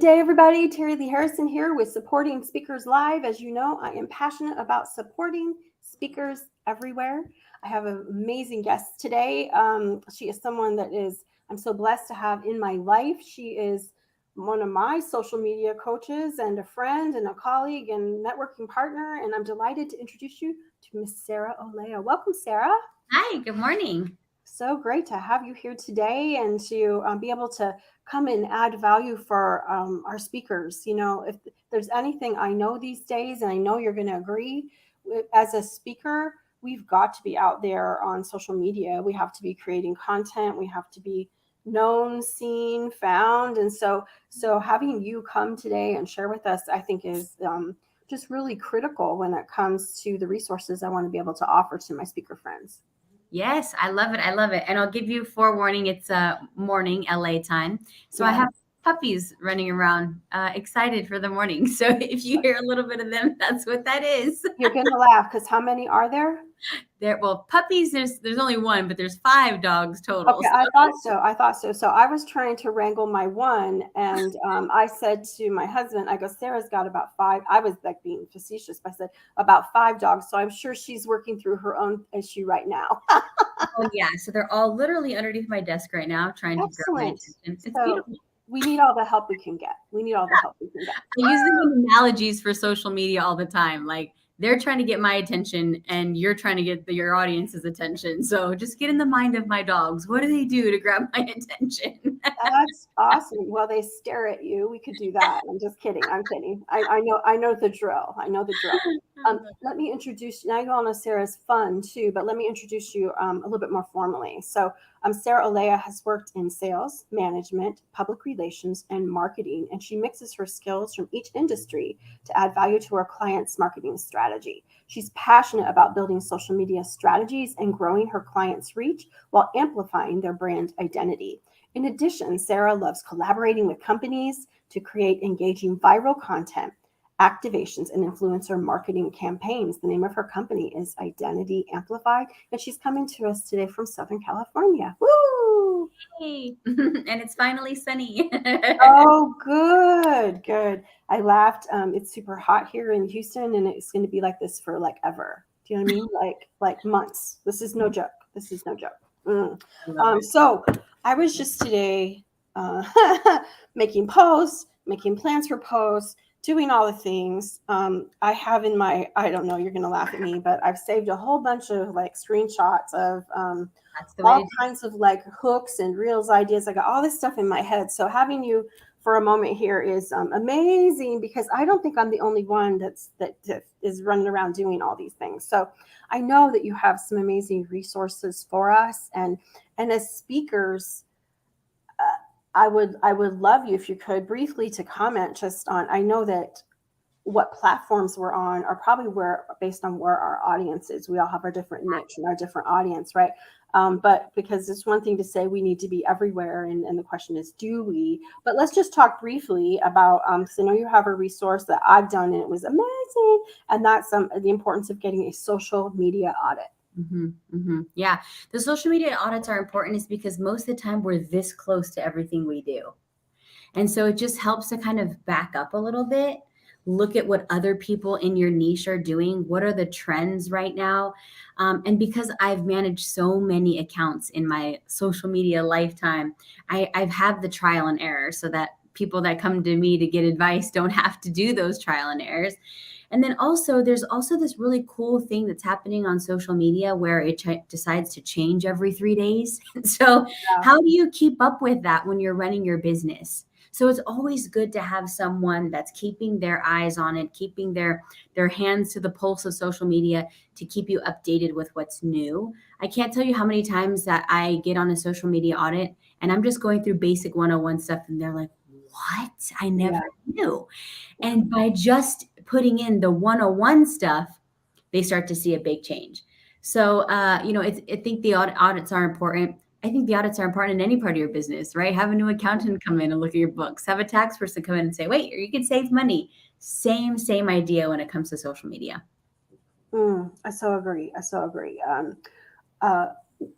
day, everybody. Terry Lee Harrison here with Supporting Speakers Live. As you know, I am passionate about supporting speakers everywhere. I have an amazing guest today. She is someone I'm so blessed to have in my life. She is one of my social media coaches and a friend and a colleague and networking partner. And I'm delighted to introduce you to Miss Sarah Olea. Welcome, Sarah. Hi, good morning. So great to have you here today and to be able to come and add value for our speakers. You know, if there's anything I know these days, and I know you're going to agree, as a speaker, we've got to be out there on social media. We have to be creating content. We have to be known, seen, found. And so having you come today and share with us, I think is just really critical when it comes to the resources I want to be able to offer to my speaker friends. Yes, I love it. I love it. And I'll give you forewarning. It's morning LA time. So I have puppies running around, excited for the morning. So if you hear a little bit of them, that's what that is. You're going to laugh because how many are there? Puppies, there's only one, but there's 5 dogs total. Okay, so. I thought so. So I was trying to wrangle my one, and I said to my husband, I go, Sarah's got about 5. I was like being facetious, but I said about 5 dogs. So I'm sure she's working through her own issue right now. Oh yeah, so they're all literally underneath my desk right now, trying to grab my attention. It's beautiful. We need all the help we can get. I use them in analogies for social media all the time. Like they're trying to get my attention and you're trying to get your audience's attention. So just get in the mind of my dogs. What do they do to grab my attention? That's awesome. Well, they stare at you. We could do that. I'm just kidding. I'm kidding. I know the drill. Let me introduce you. Now you all know Sarah's fun too, but let me introduce you a little bit more formally. So Sarah Olea has worked in sales, management, public relations, and marketing, and she mixes her skills from each industry to add value to her clients' marketing strategy. She's passionate about building social media strategies and growing her clients' reach while amplifying their brand identity. In addition, Sarah loves collaborating with companies to create engaging viral content, activations, and influencer marketing campaigns. The name of her company is Identity Amplified, and she's coming to us today from Southern California. Woo! Hey, and it's finally sunny. Oh, good. I laughed. It's super hot here in Houston, and it's going to be like this for like ever. Do you know what I mean? Like months. This is no joke. So I was just today making posts, making plans for posts, doing all the things. I have in my, I don't know, you're going to laugh at me, but I've saved a whole bunch of like screenshots of all kinds of like hooks and reels ideas. I got all this stuff in my head. So having you for a moment here is amazing because I don't think I'm the only one that is running around doing all these things. So I know that you have some amazing resources for us, and as speakers, I would love you if you could briefly to comment just on. I know that what platforms we're on are probably based on where our audience is. We all have our different niche and our different audience, right? But because it's one thing to say we need to be everywhere, and the question is, do we? But let's just talk briefly about, because I know you have a resource that I've done and it was amazing, and that's the importance of getting a social media audit. Yeah, the social media audits are important is because most of the time we're this close to everything we do. And so it just helps to kind of back up a little bit, look at what other people in your niche are doing. What are the trends right now? And because I've managed so many accounts in my social media lifetime, I've had the trial and error so that people that come to me to get advice don't have to do those trial and errors. And then also, there's also this really cool thing that's happening on social media where it decides to change every 3 days. So how do you keep up with that when you're running your business? So it's always good to have someone that's keeping their eyes on it, keeping their hands to the pulse of social media to keep you updated with what's new. I can't tell you how many times that I get on a social media audit and I'm just going through basic 101 stuff and they're like, what? I never knew. And by just putting in the 101 stuff, they start to see a big change. So, I think the audits are important. I think the audits are important in any part of your business, right? Have a new accountant come in and look at your books. Have a tax person come in and say, wait, you can save money. Same idea when it comes to social media. I so agree.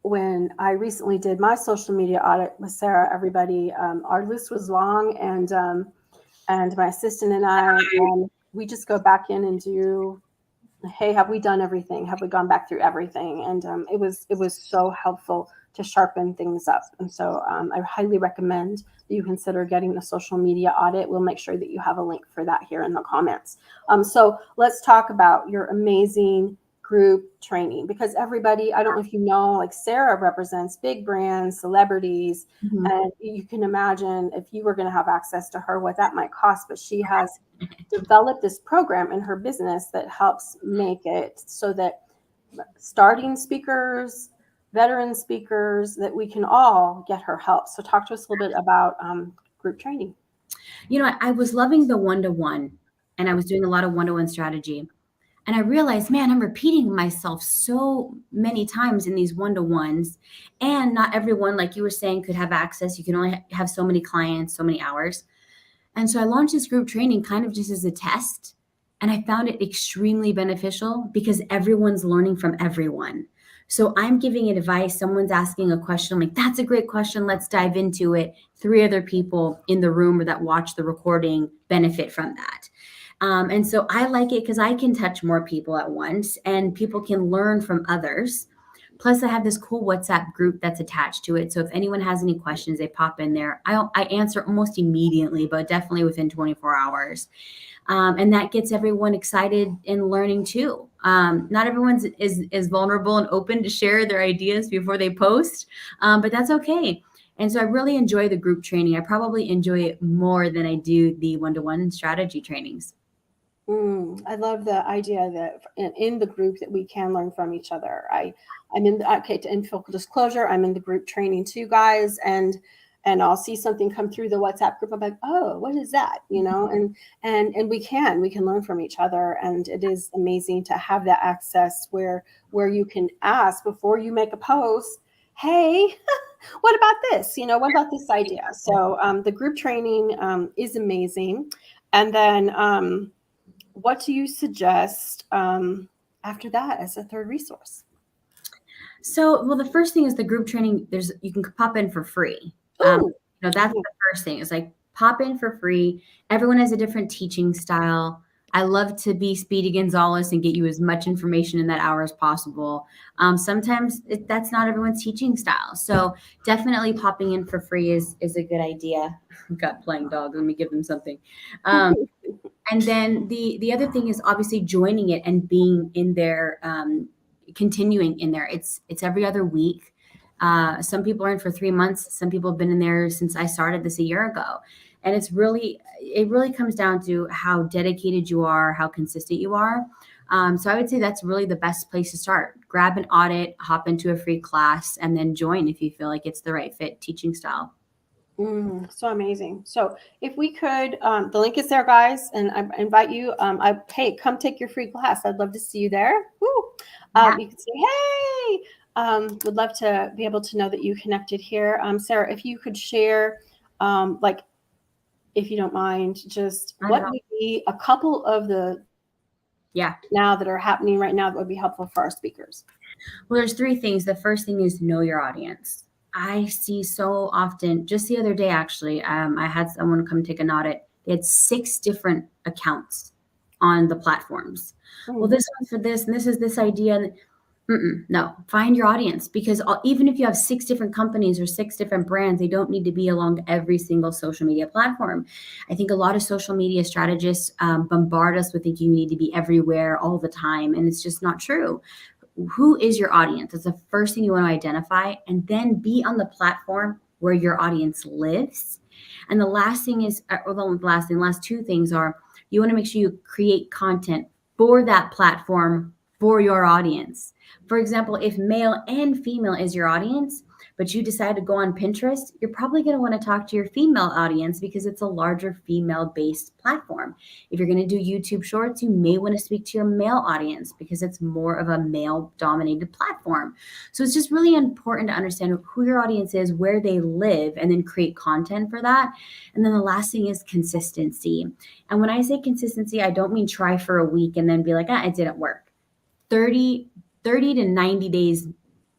When I recently did my social media audit with Sarah, everybody, our list was long, and and my assistant and I, and we just go back in and do, hey, have we done everything? Have we gone back through everything? And it was so helpful to sharpen things up. And so I highly recommend that you consider getting a social media audit. We'll make sure that you have a link for that here in the comments. So let's talk about your amazing group training, because everybody, I don't know if you know, like Sarah represents big brands, celebrities, Mhm. and you can imagine if you were going to have access to her, what that might cost. But she has developed this program in her business that helps make it so that starting speakers, veteran speakers, that we can all get her help. So talk to us a little bit about group training. I was loving the one-to-one, and I was doing a lot of one-to-one strategy. And I realized, man, I'm repeating myself so many times in these one-to-ones. And not everyone, like you were saying, could have access. You can only have so many clients, so many hours. And so I launched this group training kind of just as a test. And I found it extremely beneficial because everyone's learning from everyone. So I'm giving advice. Someone's asking a question, I'm like, that's a great question. Let's dive into it. 3 other people in the room or that watch the recording benefit from that. And so I like it because I can touch more people at once and people can learn from others. Plus, I have this cool WhatsApp group that's attached to it. So if anyone has any questions, they pop in there. I answer almost immediately, but definitely within 24 hours. And that gets everyone excited and learning too. Not everyone's is vulnerable and open to share their ideas before they post, but that's okay. And so I really enjoy the group training. I probably enjoy it more than I do the one-to-one strategy trainings. I love the idea that in the group that we can learn from each other. I'm in the, okay, in full disclosure, I'm in the group training too, guys, and I'll see something come through the WhatsApp group. I'm like, oh, what is that? And we can learn from each other, and it is amazing to have that access where you can ask before you make a post. Hey, what about this? What about this idea? So the group training is amazing, and then. What do you suggest after that as a third resource? So, well, the first thing is the group training. You can pop in for free. Oh, That's the first thing. Is like pop in for free. Everyone has a different teaching style. I love to be Speedy Gonzalez and get you as much information in that hour as possible. Sometimes that's not everyone's teaching style. So definitely popping in for free is a good idea. I've got playing dogs. Let me give them something. Um, and then the other thing is obviously joining it and being in there, continuing in there. It's every other week. Some people are in for 3 months. Some people have been in there since I started this a year ago. And it really comes down to how dedicated you are, how consistent you are. So I would say that's really the best place to start. Grab an audit, hop into a free class, and then join if you feel like it's the right fit teaching style. so amazing. So if we could, the link is there, guys, and I invite you. Hey, come take your free class. I'd love to see you there. Woo. Yeah. You can say, hey. Would love to be able to know that you connected here. Sarah, if you could share, like, if you don't mind, just Not at what all. would be a couple of the Yeah. now that are happening right now that would be helpful for our speakers? Well, there's 3 things. The first thing is know your audience. I see so often, just the other day, actually, I had someone come take an audit. They had 6 different accounts on the platforms. Well, Mm. this one's for this, and this is this idea. No, find your audience because even if you have 6 different companies or 6 different brands, they don't need to be along every single social media platform. I think a lot of social media strategists bombard us with thinking you need to be everywhere all the time, and it's just not true. Who is your audience? That's the first thing you want to identify, and then be on the platform where your audience lives. And the last thing is, or the last 2 things are you want to make sure you create content for that platform for your audience. For example, if male and female is your audience, but you decide to go on Pinterest, you're probably going to want to talk to your female audience because it's a larger female based platform. If you're going to do YouTube shorts, you may want to speak to your male audience because it's more of a male dominated platform. So it's just really important to understand who your audience is, where they live, and then create content for that. And then the last thing is consistency. And when I say consistency, I don't mean try for a week and then be like, it didn't work. 30 to 90 days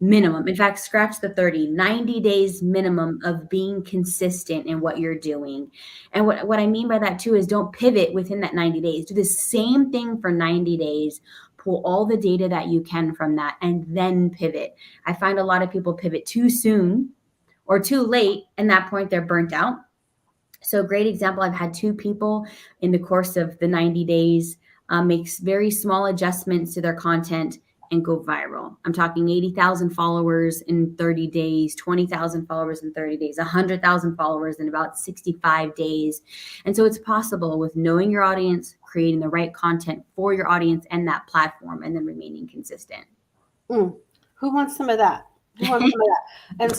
minimum. In fact, scratch the 30, 90 days minimum of being consistent in what you're doing. And what I mean by that too is don't pivot within that 90 days. Do the same thing for 90 days. Pull all the data that you can from that and then pivot. I find a lot of people pivot too soon or too late, and that point they're burnt out. So great example, I've had 2 people in the course of the 90 days make very small adjustments to their content and go viral. I'm talking 80,000 followers in 30 days, 20,000 followers in 30 days, 100,000 followers in about 65 days. And so it's possible with knowing your audience, creating the right content for your audience and that platform, and then remaining consistent. Who wants some of that? Who wants some of that? And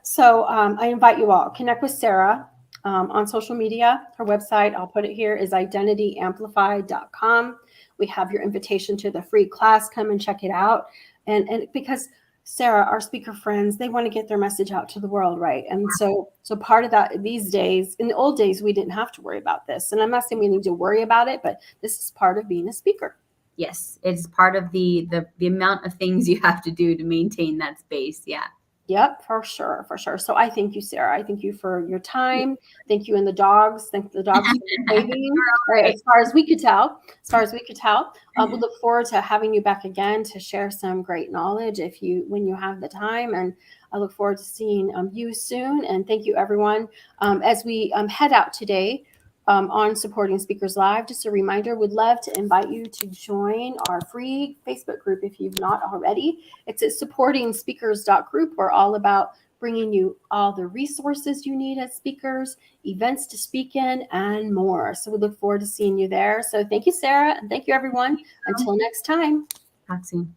so I invite you all, connect with Sarah on social media. Her website, I'll put it here, is identityamplified.com. We have your invitation to the free class. Come and check it out. And because Sarah, our speaker friends, they want to get their message out to the world, right? And so part of that these days, in the old days, we didn't have to worry about this. And I'm not saying we need to worry about it, but this is part of being a speaker. Yes, it's part of the amount of things you have to do to maintain that space. Yeah. Yep, for sure, for sure. So I thank you, Sarah. I thank you for your time. Thank you, and the dogs. Thank the dogs for behaving. Right. As far as we could tell, we look forward to having you back again to share some great knowledge when you have the time. And I look forward to seeing you soon. And thank you, everyone. As we head out today on Supporting Speakers Live, just a reminder, would love to invite you to join our free Facebook group if you've not already. It's at supportingspeakers.group. We're all about bringing you all the resources you need as speakers, events to speak in, and more. So we look forward to seeing you there. So thank you, Sarah, and thank you, everyone. Until next time. Talk soon.